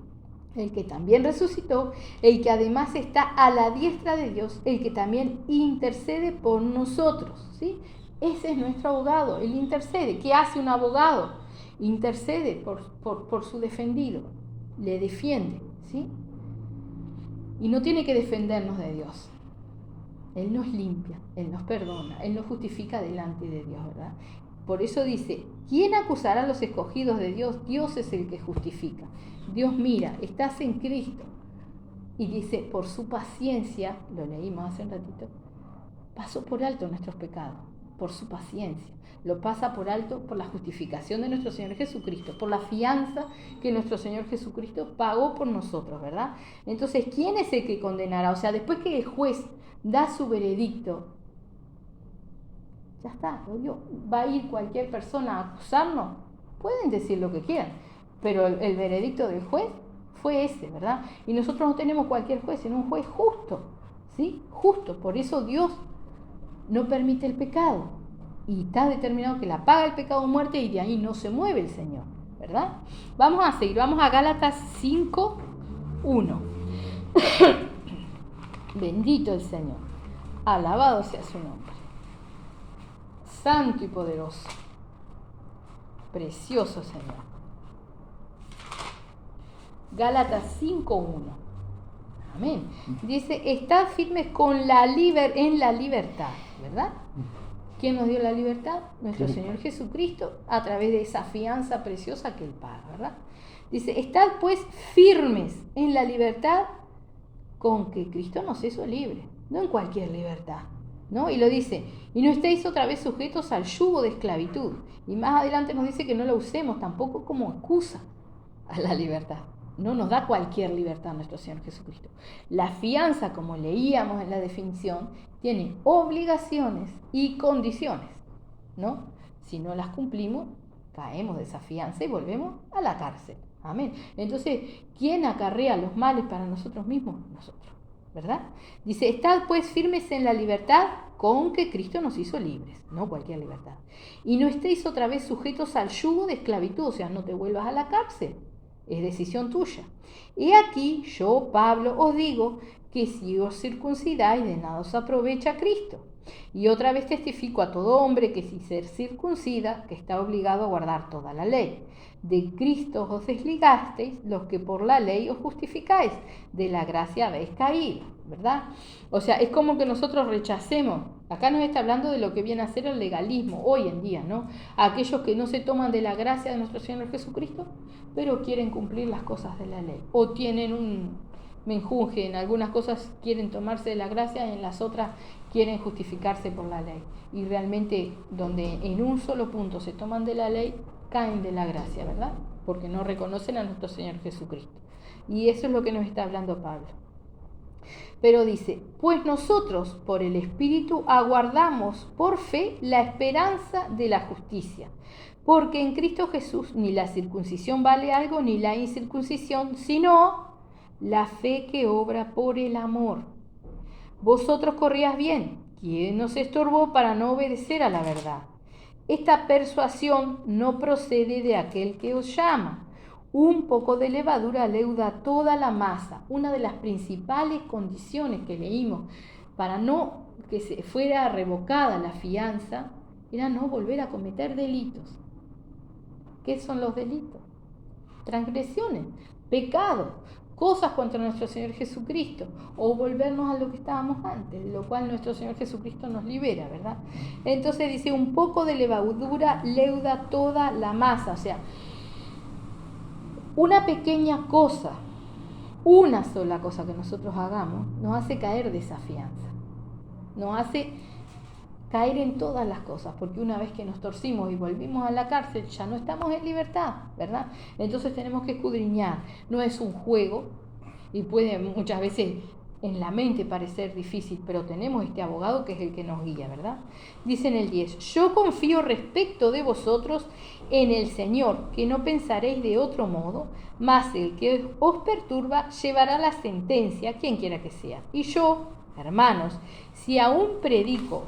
el que también resucitó, el que además está a la diestra de Dios, el que también intercede por nosotros, ¿sí? Ese es nuestro abogado, él intercede. ¿Qué hace un abogado? Intercede por su defendido, le defiende, ¿sí? y no tiene que defendernos de Dios. Él nos limpia, Él nos perdona, Él nos justifica delante de Dios, ¿verdad? Por eso dice, ¿quién acusará a los escogidos de Dios? Dios es el que justifica. Dios mira, estás en Cristo. Y dice, por su paciencia, lo leímos hace un ratito, pasó por alto nuestros pecados, por su paciencia. Lo pasa por alto por la justificación de nuestro Señor Jesucristo, por la fianza que nuestro Señor Jesucristo pagó por nosotros, ¿verdad? Entonces, ¿quién es el que condenará? O sea, después que el juez da su veredicto, ya está, va a ir cualquier persona a acusarnos, pueden decir lo que quieran, pero el veredicto del juez fue ese, ¿verdad? Y nosotros no tenemos cualquier juez, sino un juez justo, ¿sí? Justo, por eso Dios no permite el pecado. Y está determinado que la paga el pecado muerte y de ahí no se mueve el Señor, ¿verdad? Vamos a seguir, vamos a Gálatas 5:1. Bendito el Señor, alabado sea su nombre, santo y poderoso, precioso Señor. Gálatas 5:1. Amén. Dice, estad firmes en la libertad, ¿verdad? ¿Quién nos dio la libertad? Nuestro Señor Jesucristo, a través de esa fianza preciosa que Él paga, ¿verdad? Dice, estad pues firmes en la libertad con que Cristo nos hizo libre, no en cualquier libertad, ¿no? Y lo dice, y no estéis otra vez sujetos al yugo de esclavitud. Y más adelante nos dice que no la usemos tampoco como excusa a la libertad. No nos da cualquier libertad nuestro Señor Jesucristo. La fianza, como leíamos en la definición, tiene obligaciones y condiciones, ¿no? Si no las cumplimos, caemos de esa fianza y volvemos a la cárcel. Amén. Entonces, ¿quién acarrea los males para nosotros mismos? Nosotros, ¿verdad? Dice, estad pues firmes en la libertad con que Cristo nos hizo libres, no cualquier libertad. Y no estéis otra vez sujetos al yugo de esclavitud, o sea, no te vuelvas a la cárcel. Es decisión tuya. Y aquí yo, Pablo, os digo que si os circuncidáis, de nada os aprovecha Cristo. Y otra vez testifico a todo hombre que si se circuncida, que está obligado a guardar toda la ley. De Cristo os desligasteis, los que por la ley os justificáis, de la gracia habéis caído, ¿verdad? O sea, es como que nosotros rechacemos. Acá nos está hablando de lo que viene a ser el legalismo hoy en día, ¿no? Aquellos que no se toman de la gracia de nuestro Señor Jesucristo, pero quieren cumplir las cosas de la ley. O tienen un menjunje, en algunas cosas quieren tomarse de la gracia y en las otras quieren justificarse por la ley. Y realmente donde en un solo punto se toman de la ley, caen de la gracia, ¿verdad? Porque no reconocen a nuestro Señor Jesucristo. Y eso es lo que nos está hablando Pablo. Pero dice, pues nosotros por el Espíritu aguardamos por fe la esperanza de la justicia. Porque en Cristo Jesús ni la circuncisión vale algo, ni la incircuncisión, sino la fe que obra por el amor. Vosotros corrías bien, ¿quién nos estorbó para no obedecer a la verdad? Esta persuasión no procede de aquel que os llama. Un poco de levadura leuda toda la masa. Una de las principales condiciones que leímos para no que se fuera revocada la fianza era no volver a cometer delitos. ¿Qué son los delitos? Transgresiones, pecados, cosas contra nuestro Señor Jesucristo, o volvernos a lo que estábamos antes, de lo cual nuestro Señor Jesucristo nos libera, ¿verdad? Entonces dice, un poco de levadura leuda toda la masa, o sea, una pequeña cosa, una sola cosa que nosotros hagamos, nos hace caer de esa fianza, nos hace caer en todas las cosas, porque una vez que nos torcimos y volvimos a la cárcel, ya no estamos en libertad, ¿verdad? Entonces tenemos que escudriñar, no es un juego, y puede muchas veces en la mente parecer difícil, pero tenemos este abogado que es el que nos guía, ¿verdad? Dice en el 10, yo confío respecto de vosotros en el Señor, que no pensaréis de otro modo, mas el que os perturba llevará la sentencia, quien quiera que sea. Y yo, hermanos, si aún predico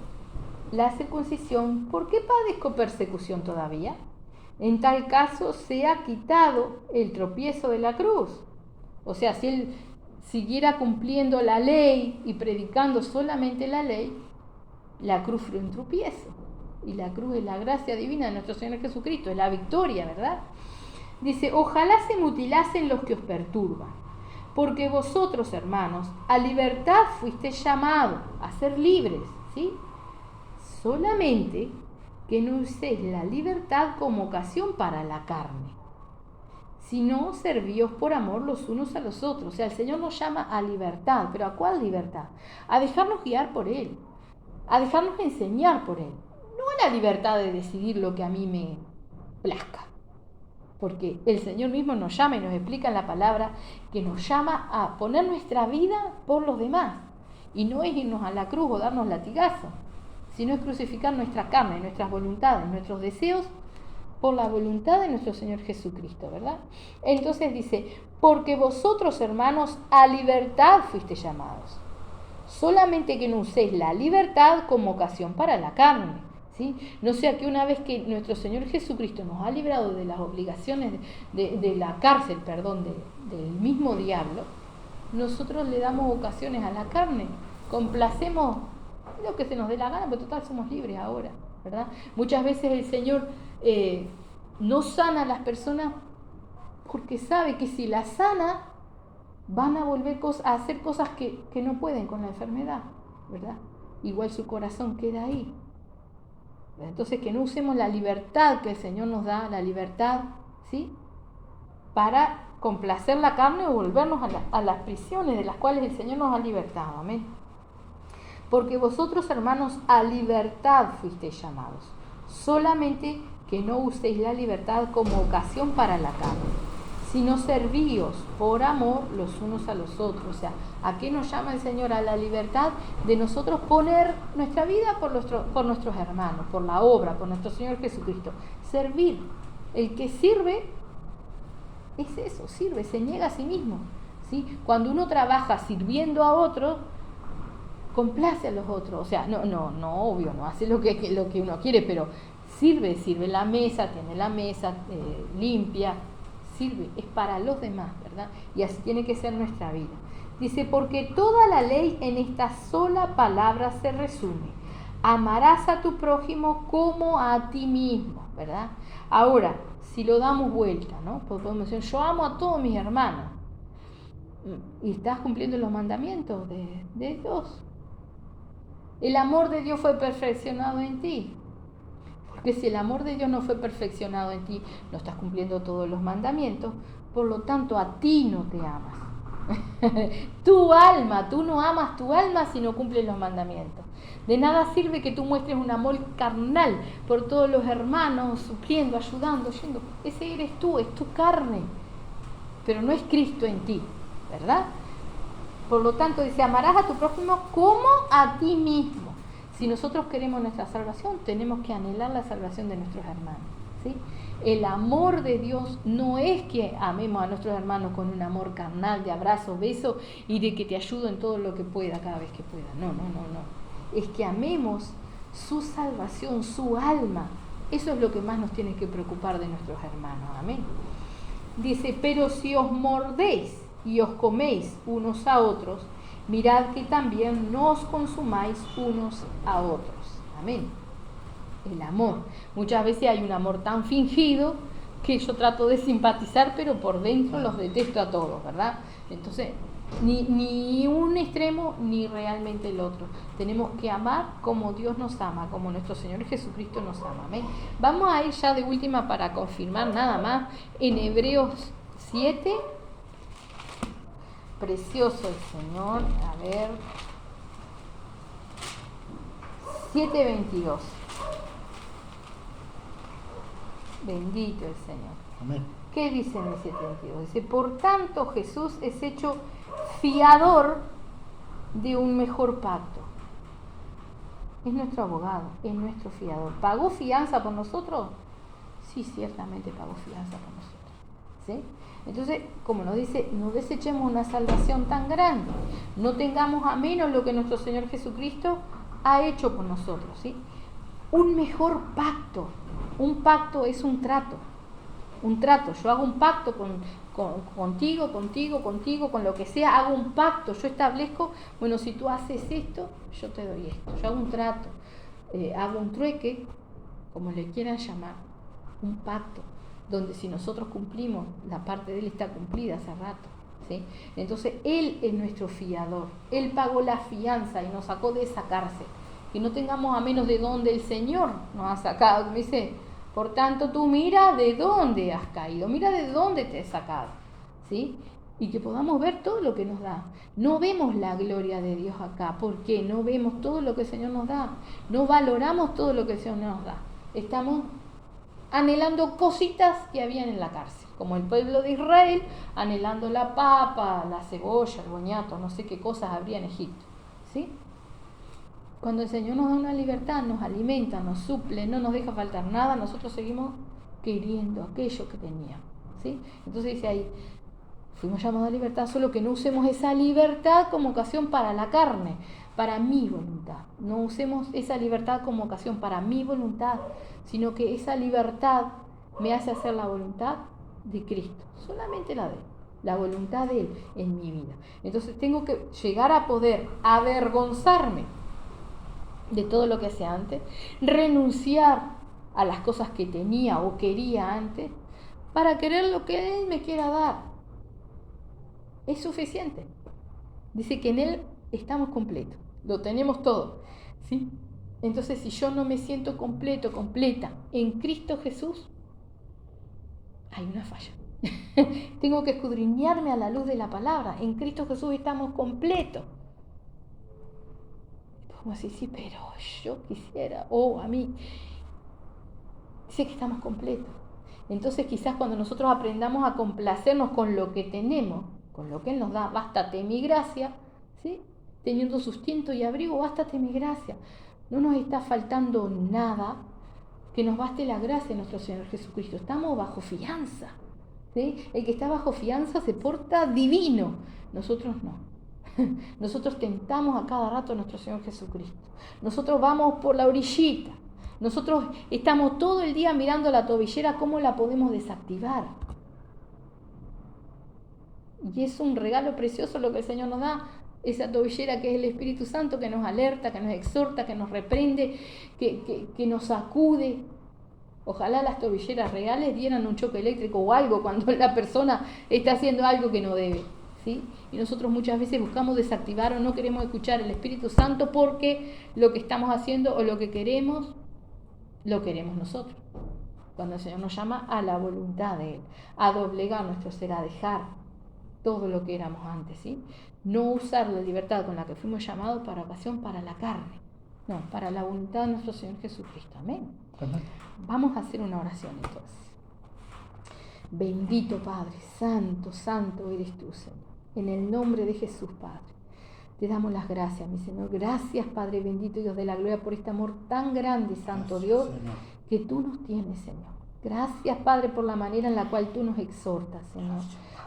la circuncisión, ¿por qué padezco persecución todavía? En tal caso se ha quitado el tropiezo de la cruz. O sea, si él siguiera cumpliendo la ley y predicando solamente la ley, la cruz fue un tropiezo. Y la cruz es la gracia divina de nuestro Señor Jesucristo, es la victoria, ¿verdad? Dice, ojalá se mutilasen los que os perturban. porque vosotros, hermanos, a libertad fuisteis llamados, a ser libres, ¿sí? Solamente que no uséis la libertad como ocasión para la carne, sino servíos por amor los unos a los otros. O sea, el Señor nos llama a libertad, pero ¿a cuál libertad? A dejarnos guiar por Él, a dejarnos enseñar por Él. No a la libertad de decidir lo que a mí me plazca, porque el Señor mismo nos llama y nos explica en la palabra que nos llama a poner nuestra vida por los demás, y no es irnos a la cruz o darnos latigazos, sino es crucificar nuestra carne, nuestras voluntades, nuestros deseos por la voluntad de nuestro Señor Jesucristo, ¿verdad? Entonces dice, porque vosotros, hermanos, a libertad fuisteis llamados, solamente que no uséis la libertad como ocasión para la carne, ¿sí? No sea que una vez que nuestro Señor Jesucristo nos ha librado de las obligaciones de la cárcel, del mismo diablo, nosotros le damos ocasiones a la carne, complacemos lo que se nos dé la gana, pero total somos libres ahora, ¿verdad? Muchas veces el Señor no sana a las personas porque sabe que si las sana van a volver a hacer cosas que no pueden con la enfermedad, ¿verdad? Igual su corazón queda ahí. Entonces que no usemos la libertad que el Señor nos da, la libertad, ¿sí?, para complacer la carne o volvernos a las prisiones de las cuales el Señor nos ha libertado. Amén. Porque vosotros, hermanos, a libertad fuisteis llamados, solamente que no uséis la libertad como ocasión para la carne, sino servíos por amor los unos a los otros. O sea, ¿a qué nos llama el Señor? A la libertad de nosotros poner nuestra vida por nuestros hermanos, por la obra, por nuestro Señor Jesucristo. Servir. El que sirve es eso, sirve, se niega a sí mismo, ¿sí? Cuando uno trabaja sirviendo a otros, complace a los otros, o sea, no, obvio, no hace lo que uno quiere, pero sirve la mesa, tiene la mesa limpia, sirve, es para los demás, ¿verdad? Y así tiene que ser nuestra vida. Dice, porque toda la ley en esta sola palabra se resume: amarás a tu prójimo como a ti mismo, ¿verdad? Ahora, si lo damos vuelta, ¿no? Pues podemos decir, yo amo a todos mis hermanos, y estás cumpliendo los mandamientos de Dios. El amor de Dios fue perfeccionado en ti. Porque si el amor de Dios no fue perfeccionado en ti, no estás cumpliendo todos los mandamientos, por lo tanto a ti no te amas. Tu alma, tú no amas tu alma si no cumples los mandamientos. De nada sirve que tú muestres un amor carnal por todos los hermanos, sufriendo, ayudando, yendo. Ese eres tú, es tu carne, pero no es Cristo en ti, ¿verdad? Por lo tanto, dice, amarás a tu prójimo como a ti mismo. Si nosotros queremos nuestra salvación, tenemos que anhelar la salvación de nuestros hermanos, ¿sí? El amor de Dios no es que amemos a nuestros hermanos con un amor carnal, de abrazo, beso y de que te ayudo en todo lo que pueda, cada vez que pueda. No. Es que amemos su salvación, su alma. Eso es lo que más nos tiene que preocupar de nuestros hermanos. Amén. Dice, pero si os mordéis y os coméis unos a otros, mirad que también no os consumáis unos a otros. Amén. El amor. Muchas veces hay un amor tan fingido que yo trato de simpatizar, pero por dentro los detesto a todos, ¿verdad? Entonces, ni un extremo ni realmente el otro. Tenemos que amar como Dios nos ama, como nuestro Señor Jesucristo nos ama. Amén. Vamos a ir ya de última para confirmar nada más en Hebreos 7. Precioso el Señor. A ver. 7:22. Bendito el Señor. Amén. ¿Qué dice en el 7:22? Dice, por tanto Jesús es hecho fiador de un mejor pacto. Es nuestro abogado, es nuestro fiador. ¿Pagó fianza por nosotros? Sí, ciertamente pagó fianza por nosotros, ¿sí? Entonces, como nos dice, no desechemos una salvación tan grande. No tengamos a menos lo que nuestro Señor Jesucristo ha hecho por nosotros, ¿sí? Un mejor pacto. Un pacto es un trato. Un trato. Yo hago un pacto contigo, con lo que sea. Hago un pacto. Yo establezco, bueno, si tú haces esto, yo te doy esto. Yo hago un trato. Hago un trueque, como le quieran llamar. Un pacto. Donde si nosotros cumplimos, la parte de él está cumplida hace rato, ¿sí? Entonces Él es nuestro fiador, Él pagó la fianza y nos sacó de esa cárcel. Que no tengamos a menos de donde el Señor nos ha sacado, como dice, por tanto tú mira de dónde has caído, mira de dónde te he sacado, ¿sí? Y que podamos ver todo lo que nos da. No vemos la gloria de Dios acá, ¿por qué? No vemos todo lo que el Señor nos da, no valoramos todo lo que el Señor nos da. Estamos anhelando cositas que habían en la cárcel, como el pueblo de Israel, anhelando la papa, la cebolla, el boñato, no sé qué cosas habría en Egipto, ¿sí? Cuando el Señor nos da una libertad, nos alimenta, nos suple, no nos deja faltar nada, nosotros seguimos queriendo aquello que teníamos, ¿sí? Entonces dice ahí, fuimos llamados a libertad, solo que no usemos esa libertad como ocasión para la carne, para mi voluntad. No usemos esa libertad como ocasión para mi voluntad, sino que esa libertad me hace hacer la voluntad de Cristo, solamente la de Él, la voluntad de Él en mi vida. Entonces tengo que llegar a poder avergonzarme de todo lo que hacía antes, renunciar a las cosas que tenía o quería antes, para querer lo que Él me quiera dar. Es suficiente. Dice que en Él estamos completos, lo tenemos todo, ¿sí? Entonces, si yo no me siento completo, completa en Cristo Jesús, hay una falla. Tengo que escudriñarme a la luz de la palabra. En Cristo Jesús estamos completos. Como así, sí, pero yo quisiera, a mí. Dice que estamos completos. Entonces, quizás cuando nosotros aprendamos a complacernos con lo que tenemos, con lo que Él nos da, bástate mi gracia, ¿sí? Teniendo sustento y abrigo, bástate mi gracia. No nos está faltando nada, que nos baste la gracia de nuestro Señor Jesucristo. Estamos bajo fianza, ¿sí? El que está bajo fianza se porta divino, nosotros no. Nosotros tentamos a cada rato a nuestro Señor Jesucristo. Nosotros vamos por la orillita. Nosotros estamos todo el día mirando la tobillera, ¿cómo la podemos desactivar? Y es un regalo precioso lo que el Señor nos da, esa tobillera que es el Espíritu Santo, que nos alerta, que nos exhorta, que nos reprende, que nos sacude. Ojalá las tobilleras reales dieran un choque eléctrico o algo cuando la persona está haciendo algo que no debe, ¿sí? Y nosotros muchas veces buscamos desactivar o no queremos escuchar el Espíritu Santo porque lo que estamos haciendo o lo que queremos, lo queremos nosotros. Cuando el Señor nos llama a la voluntad de Él, a doblegar nuestro ser, a dejar todo lo que éramos antes, ¿sí? No usar la libertad con la que fuimos llamados para ocasión para la carne, no, para la voluntad de nuestro Señor Jesucristo. Amén. Amén. Vamos a hacer una oración entonces. Bendito Padre, santo, santo eres tú, Señor. En el nombre de Jesús, Padre, te damos las gracias, mi Señor. Gracias, Padre bendito, Dios de la gloria, por este amor tan grande, santo Dios, Señor, que tú nos tienes, Señor. Gracias, Padre, por la manera en la cual tú nos exhortas, Señor.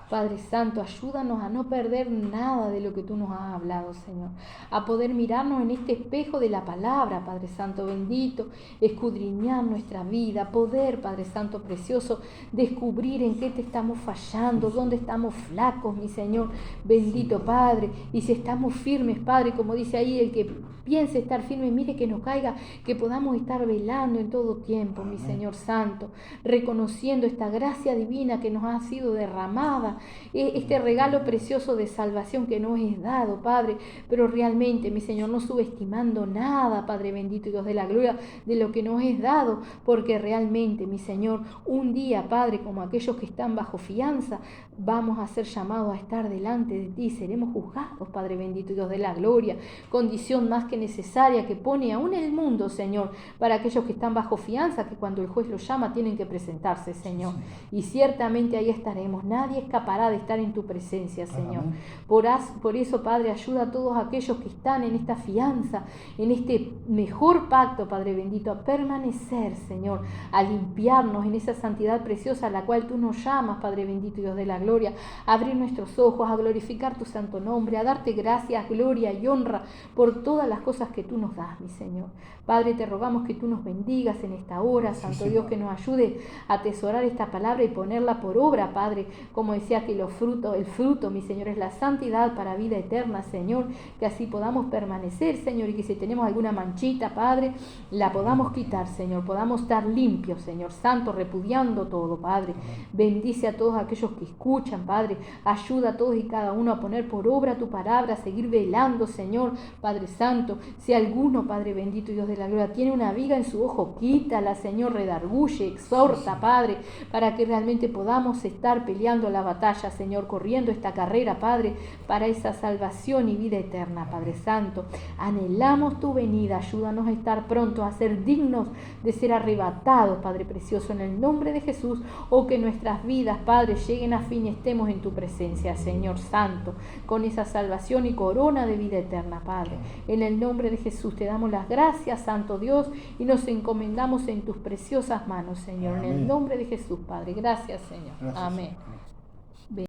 Padre Santo, ayúdanos a no perder nada de lo que tú nos has hablado, Señor. A poder mirarnos en este espejo de la palabra, Padre Santo bendito, escudriñar nuestra vida, poder, Padre Santo precioso, descubrir en qué te estamos fallando, dónde estamos flacos, mi Señor bendito, Padre. Y si estamos firmes, Padre, como dice ahí, el que piense estar firme, mire que no caiga, que podamos estar velando en todo tiempo, mi Señor Santo, reconociendo esta gracia divina que nos ha sido derramada, este regalo precioso de salvación que nos es dado, Padre, pero realmente, mi Señor, no subestimando nada, Padre bendito y Dios de la gloria, de lo que nos es dado, porque realmente, mi Señor, un día, Padre, como aquellos que están bajo fianza, vamos a ser llamados a estar delante de ti, seremos juzgados, Padre bendito y Dios de la gloria, condición más que necesaria que pone aún el mundo, Señor, para aquellos que están bajo fianza, que cuando el juez los llama tienen que presentarse, Señor, y ciertamente ahí estaremos, nadie escapará de estar en tu presencia, Señor. Por eso, Padre, ayuda a todos aquellos que están en esta fianza, en este mejor pacto, Padre bendito, a permanecer, Señor, a limpiarnos en esa santidad preciosa a la cual tú nos llamas, Padre bendito y Dios de la gloria, a abrir nuestros ojos, a glorificar tu santo nombre, a darte gracias, gloria y honra por todas las cosas que tú nos das, mi Señor. Padre, te rogamos que tú nos bendigas en esta hora, Santo Dios, que nos ayude a atesorar esta palabra y ponerla por obra, Padre, como decía sea que el fruto, mi Señor, es la santidad para vida eterna, Señor, que así podamos permanecer, Señor, y que si tenemos alguna manchita, Padre, la podamos quitar, Señor, podamos estar limpios, Señor Santo, repudiando todo, Padre. Bendice a todos aquellos que escuchan, Padre, ayuda a todos y cada uno a poner por obra tu palabra, a seguir velando, Señor, Padre Santo. Si alguno, Padre bendito y Dios de la gloria, tiene una viga en su ojo, quítala, Señor, redarguye, exhorta, Padre, para que realmente podamos estar peleando la batalla, Señor, corriendo esta carrera, Padre, para esa salvación y vida eterna, Padre Santo. Anhelamos tu venida, ayúdanos a estar prontos, a ser dignos de ser arrebatados, Padre precioso, en el nombre de Jesús, o que nuestras vidas, Padre, lleguen a fin y estemos en tu presencia, Señor Santo, con esa salvación y corona de vida eterna, Padre. En el nombre de Jesús te damos las gracias, Santo Dios, y nos encomendamos en tus preciosas manos, Señor. Amén. En el nombre de Jesús, Padre. Gracias, Señor. Gracias. Amén.